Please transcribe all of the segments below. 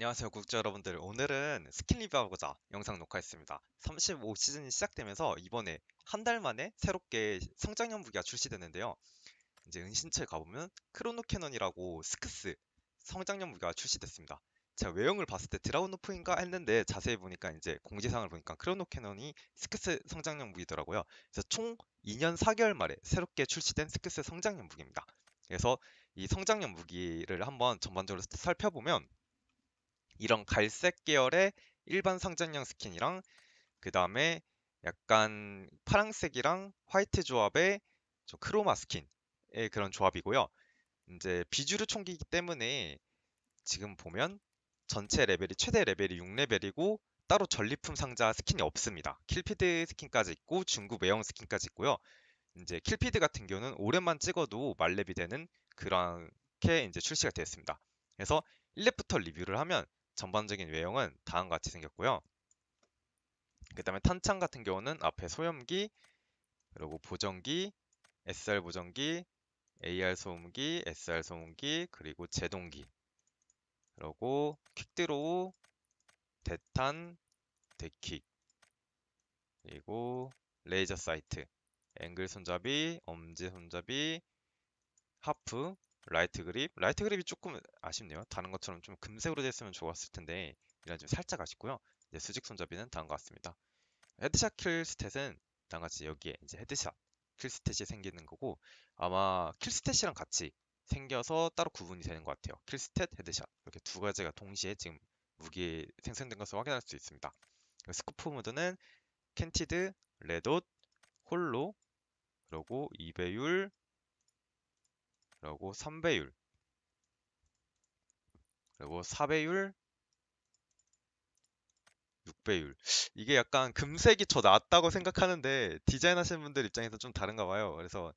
안녕하세요, 구독자 여러분들. 오늘은 스킨 리뷰하고자 영상 녹화했습니다. 35시즌이 시작되면서 이번에 한 달 만에 새롭게 성장형 무기가 출시됐는데요. 이제 은신처에 가보면 크로노 캐논이라고 스크스 성장형 무기가 출시됐습니다. 제가 외형을 봤을 때 드라곤노프인가 했는데 자세히 보니까 이제 공지사항을 보니까 크로노 캐논이 스크스 성장형 무기더라고요. 그래서 총 2년 4개월 만에 새롭게 출시된 스크스 성장형 무기입니다. 그래서 이 성장형 무기를 한번 전반적으로 살펴보면 이런 갈색 계열의 일반 성장형 스킨이랑 그 다음에 약간 파랑색이랑 화이트 조합의 저 크로마 스킨의 그런 조합이고요. 이제 비주류 총기이기 때문에 지금 보면 전체 레벨이 최대 레벨이 6레벨이고 따로 전리품 상자 스킨이 없습니다. 킬피드 스킨까지 있고 중급 외형 스킨까지 있고요. 이제 킬피드 같은 경우는 오랜만 찍어도 만렙이 되는 그렇게 이제 출시가 되었습니다. 그래서 1렙부터 리뷰를 하면 전반적인 외형은 다음과 같이 생겼고요. 그 다음에 탄창 같은 경우는 앞에 소염기, 그리고 보정기, SR 보정기, AR 소음기, SR 소음기, 그리고 제동기, 그리고 퀵드로우, 대탄, 데킥, 그리고 레이저 사이트, 앵글 손잡이, 엄지 손잡이, 하프, 라이트 그립. 라이트 그립이 조금 아쉽네요. 다른 것처럼 좀 금색으로 됐으면 좋았을 텐데 이런 좀 살짝 아쉽고요. 이제 수직 손잡이는 다음과 같습니다. 헤드샷 킬 스탯은 다음같이 여기에 이제 헤드샷 킬 스탯이 생기는 거고 아마 킬 스탯이랑 같이 생겨서 따로 구분이 되는 것 같아요. 킬 스탯, 헤드샷 이렇게 두 가지가 동시에 지금 무기에 생성된 것을 확인할 수 있습니다. 스코프 모드는 캔티드, 레돗, 홀로, 그리고 2배율, 그리고 3배율, 그리고 4배율, 6배율. 이게 약간 금색이 더 낫다고 생각하는데 디자인하시는 분들 입장에서 좀 다른가 봐요. 그래서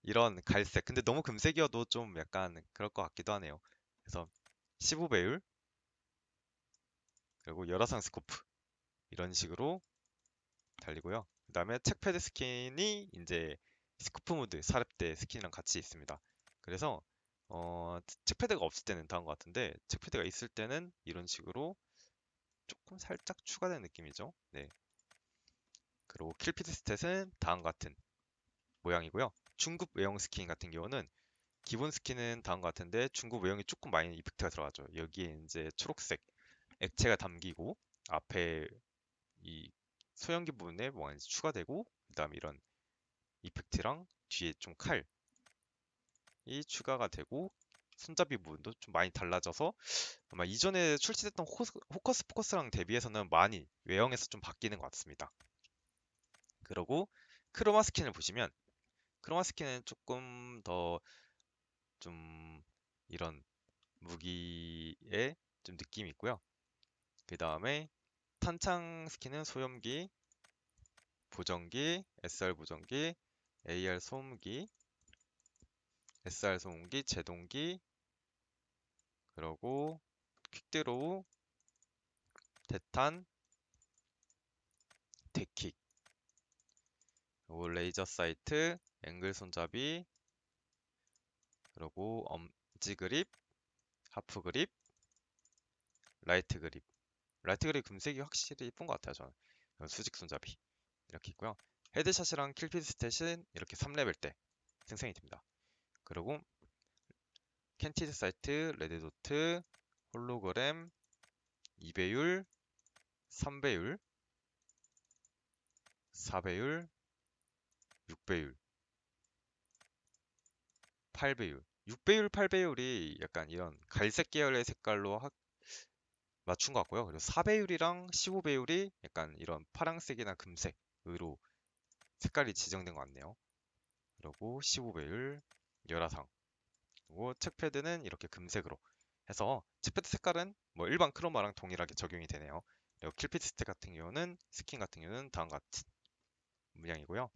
이런 갈색. 근데 너무 금색이어도 좀 약간 그럴 것 같기도 하네요. 그래서 15배율, 그리고 열화상 스코프. 이런 식으로 달리고요. 그 다음에 책패드 스킨이 이제 스코프 모드 4렙대 스킨이랑 같이 있습니다. 그래서 책패드가 없을 때는 다음 것 같은데 책패드가 있을 때는 이런 식으로 조금 살짝 추가된 느낌이죠. 네. 그리고 킬피드 스탯은 다음과 같은 모양이고요. 중급 외형 스킨 같은 경우는 기본 스킨은 다음과 같은데 중급 외형이 조금 많이 이펙트가 들어가죠. 여기에 이제 초록색 액체가 담기고 앞에 이 소형기 부분에 뭐가 이제 추가되고 그다음에 이런 이펙트랑 뒤에 좀 칼이 추가가 되고 손잡이 부분도 좀 많이 달라져서 아마 이전에 출시됐던 호커스 포커스랑 대비해서는 많이 외형에서 좀 바뀌는 것 같습니다. 그리고 크로마 스킨을 보시면 크로마 스킨은 조금 더 좀 이런 무기의 좀 느낌이 있고요. 그 다음에 탄창 스킨은 소염기, 보정기, SR 보정기, AR 소음기, SR 소음기, 제동기, 그리고 퀵드로우, 대탄, 데킥, 그리고 레이저 사이트, 앵글 손잡이, 그리고 엄지 그립, 하프 그립, 라이트 그립. 라이트 그립 금색이 확실히 이쁜 것 같아요, 저는. 수직 손잡이. 이렇게 있고요. 헤드샷이랑 킬피드 스탯은 이렇게 3레벨 때 생성이 됩니다. 그리고 캔티드 사이트, 레드도트, 홀로그램, 2배율, 3배율, 4배율, 6배율, 8배율. 6배율, 8배율이 약간 이런 갈색 계열의 색깔로 맞춘 것 같고요. 그리고 4배율이랑 15배율이 약간 이런 파랑색이나 금색으로 색깔이 지정된 것 같네요. 그리고 15배율, 열화상. 그리고 책패드는 이렇게 금색으로 해서 책패드 색깔은 뭐 일반 크로마랑 동일하게 적용이 되네요. 그리고 킬피드 스택 같은 경우는 스킨 같은 경우는 다음과 같은 모양이고요.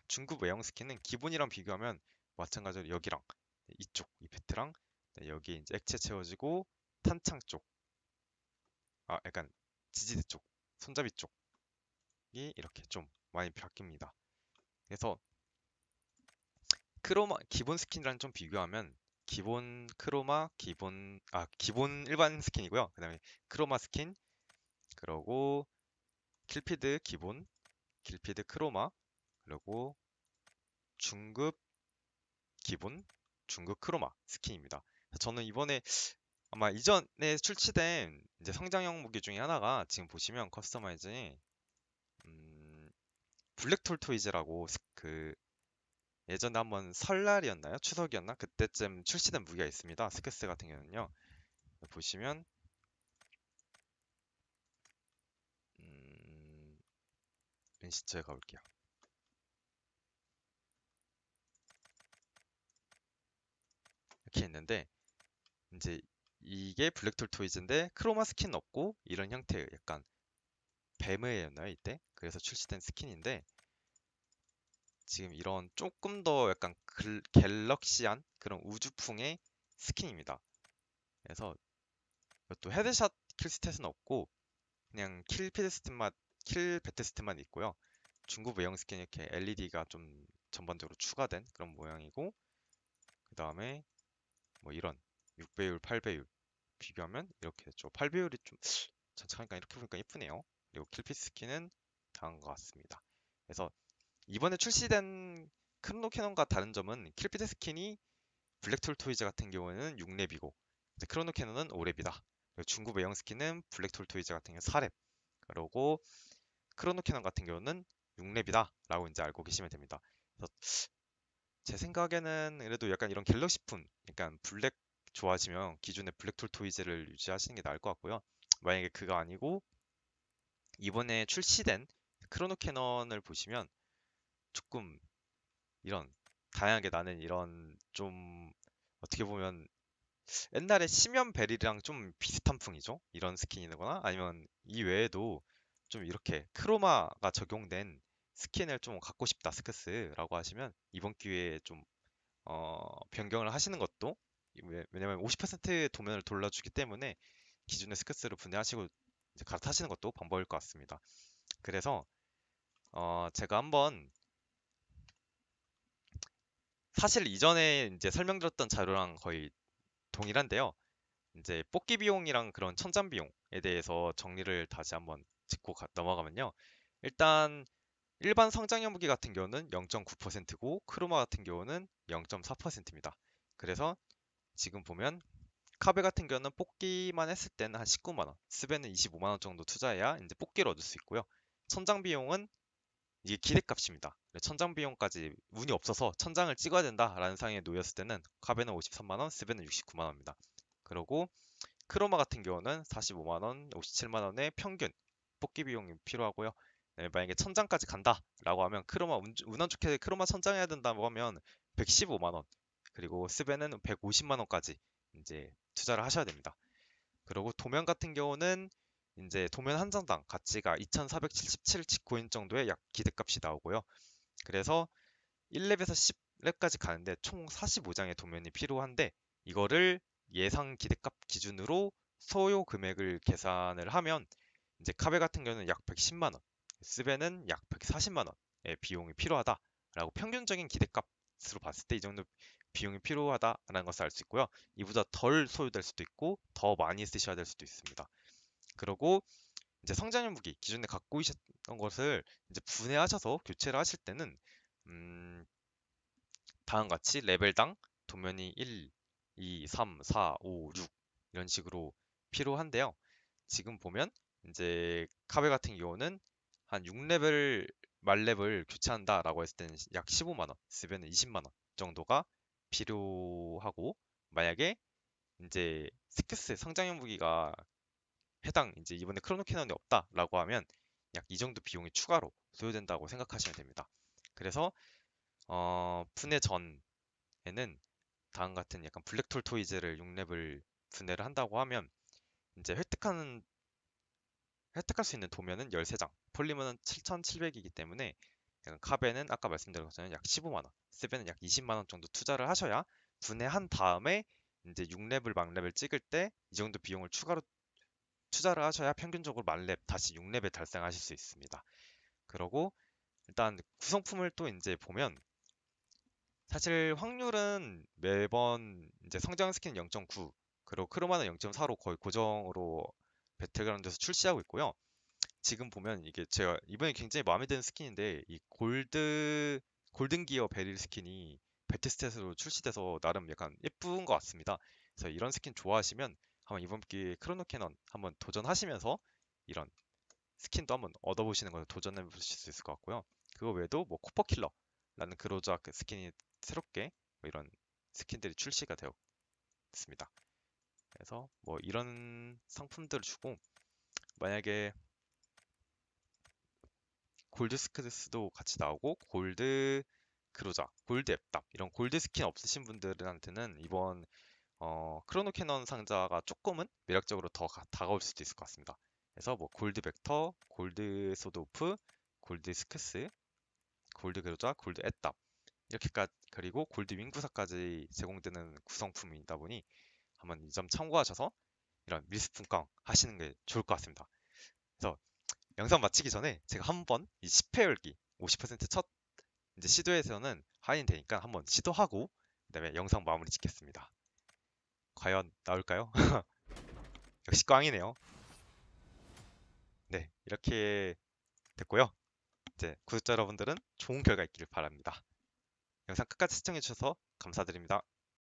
중급 외형 스킨은 기본이랑 비교하면 마찬가지로 여기랑 이쪽 이펙트랑 여기 이제 액체 채워지고 탄창 쪽, 약간 지지대 쪽, 손잡이 쪽이 이렇게 좀 많이 바뀝니다. 그래서 크로마 기본 스킨이랑 좀 비교하면 기본 크로마, 기본 일반 스킨이고요. 그 다음에 크로마 스킨, 그리고 킬피드 기본, 킬피드 크로마, 그리고 중급 기본, 중급 크로마 스킨입니다. 저는 이번에 아마 이전에 출시된 이제 성장형 무기 중에 하나가 지금 보시면 커스터마이징이 블랙 톨토이즈라고 그 예전에 한번 설날이었나요? 추석이었나? 그때쯤 출시된 무기가 있습니다. 스크스 같은 경우는요. 보시면 윈시처에 가볼게요. 이렇게 있는데 이제 이게 블랙 톨토이즈인데 크로마 스킨 없고 이런 형태의 약간 뱀의였나요 이때? 그래서 출시된 스킨인데 지금 이런 조금 더 약간 갤럭시한 그런 우주풍의 스킨입니다. 그래서 이것도 헤드샷 킬 스탯은 없고 그냥 킬 배트 스탯만 있고요. 중급 외형 스킨 이렇게 LED가 좀 전반적으로 추가된 그런 모양이고 그 다음에 뭐 이런 6배율, 8배율 비교하면 이렇게 됐죠. 8배율이 좀 잠깐만 이렇게 보니까 예쁘네요. 그리고 킬피스 스킨은 다른 것 같습니다. 그래서 이번에 출시된 크로노 캐논과 다른 점은 킬피드 스킨이 블랙톨 토이즈 같은 경우에는 6렙이고 크로노 캐논은 5렙이다. 중급 외형 스킨은 블랙톨 토이즈 같은 경우는 4렙. 그리고 크로노 캐논 같은 경우는 6렙이다 라고 이제 알고 계시면 됩니다. 그래서 제 생각에는 그래도 약간 이런 갤럭시풍, 약간 블랙 좋아하시면 기존의 블랙톨 토이즈를 유지하시는 게 나을 것 같고요. 만약에 그거 아니고 이번에 출시된 크로노 캐논을 보시면 조금 이런 다양하게 나는 이런 좀 어떻게 보면 옛날에 시면 베릴이랑 좀 비슷한 풍이죠. 이런 스킨이거나 아니면 이 외에도 좀 이렇게 크로마가 적용된 스킨을 좀 갖고 싶다 스크스라고 하시면 이번 기회에 좀 변경을 하시는 것도 왜냐면 50% 도면을 돌려주기 때문에 기존의 스크스를 분해하시고 이제 갈아타시는 것도 방법일 것 같습니다. 그래서 제가 한번 사실 이전에 이제 설명드렸던 자료랑 거의 동일한데요. 이제 뽑기 비용이랑 그런 천장 비용에 대해서 정리를 다시 한번 짚고 넘어가면요. 일단 일반 성장형 무기 같은 경우는 0.9%고 크로마 같은 경우는 0.4%입니다. 그래서 지금 보면 카베 같은 경우는 뽑기만 했을 때는 한 19만 원, 스베는 25만 원 정도 투자해야 이제 뽑기를 얻을 수 있고요. 천장 비용은 이게 기대값입니다. 천장 비용까지 운이 없어서 천장을 찍어야 된다라는 상황에 놓였을 때는 카베는 53만 원, 스베는 69만 원입니다. 그리고 크로마 같은 경우는 45만 원, 57만 원의 평균 뽑기 비용이 필요하고요. 네, 만약에 천장까지 간다라고 하면 크로마 운안 좋게 크로마 천장해야 된다고 하면 115만 원, 그리고 스베는 150만 원까지 이제 투자를 하셔야 됩니다. 그리고 도면 같은 경우는 이제 도면 한 장당 가치가 2,477 지코인 정도의 약 기대값이 나오고요. 그래서 1렙에서 10렙까지 가는데 총 45장의 도면이 필요한데 이거를 예상 기대값 기준으로 소요 금액을 계산을 하면 이제 카베 같은 경우는 약 110만 원, 스베는 약 140만 원의 비용이 필요하다라고 평균적인 기대값으로 봤을 때 이 정도 비용이 필요하다라는 것을 알 수 있고요. 이보다 덜 소요될 수도 있고 더 많이 쓰셔야 될 수도 있습니다. 그리고 이제 성장형 무기 기존에 갖고 있었던 것을 이제 분해하셔서 교체를 하실 때는 음, 다음과 같이 레벨당 도면이 1, 2, 3, 4, 5, 6 이런 식으로 필요한데요. 지금 보면 이제 카베 같은 경우는 한 6레벨 말렙을 교체한다라고 했을 때는 약 15만 원, 스베는 20만 원 정도가 필요하고 만약에 이제 스크스 성장형 무기가 해당 이제 이번에 크로노 캐논이 없다라고 하면 약 이 정도 비용이 추가로 소요된다고 생각하시면 됩니다. 그래서 분해 전에는 다음 같은 약간 블랙톨 토이즈를 6렙을 분해를 한다고 하면 이제 획득할 수 있는 도면은 13장, 폴리머는 7,700이기 때문에 약간 카베는 아까 말씀드린 것처럼 약 15만 원, 스베는 약 20만 원 정도 투자를 하셔야 분해한 다음에 이제 6렙을 막렙을 찍을 때 이 정도 비용을 추가로 투자를 하셔야 평균적으로 만렙 다시 6렙에 달성하실 수 있습니다. 그러고 일단 구성품을 또 이제 보면 사실 확률은 매번 이제 성장 스킨 0.9 그리고 크로마는 0.4로 거의 고정으로 배틀그라운드에서 출시하고 있고요. 지금 보면 이게 제가 이번에 굉장히 마음에 드는 스킨인데 이 골든 기어 베릴 스킨이 배틀 스탯으로 출시돼서 나름 약간 예쁜 것 같습니다. 그래서 이런 스킨 좋아하시면 한번 이번 기회에 크로노 캐논 한번 도전하시면서 이런 스킨도 한번 얻어보시는 걸 도전해 보실 수 있을 것 같고요. 그거 외에도 뭐 코퍼킬러라는 그로자 그 스킨이 새롭게 뭐 이런 스킨들이 출시가 되었습니다. 그래서 뭐 이런 상품들을 주고 만약에 골드 스크스도 같이 나오고 골드 그로자, 골드 앱답 이런 골드 스킨 없으신 분들한테는 이번 크로노 캐논 상자가 조금은 매력적으로 더 다가올 수도 있을 것 같습니다. 그래서 뭐 골드 벡터, 골드 소드 오프, 골드 스크스, 골드 그로자, 골드 앱답 이렇게까지 그리고 골드 윙구사까지 제공되는 구성품이다 보니 한번 이 점 참고하셔서 이런 밀수분광 하시는 게 좋을 것 같습니다. 그래서 영상 마치기 전에 제가 한번 이 10회 열기 50%첫 이제 시도에서는 할인 되니까 한번 시도하고 그다음에 영상 마무리 짓겠습니다. 과연 나올까요? 역시 꽝이네요. 네, 이렇게 됐고요. 이제 구독자 여러분들은 좋은 결과 있기를 바랍니다. 영상 끝까지 시청해주셔서 감사드립니다.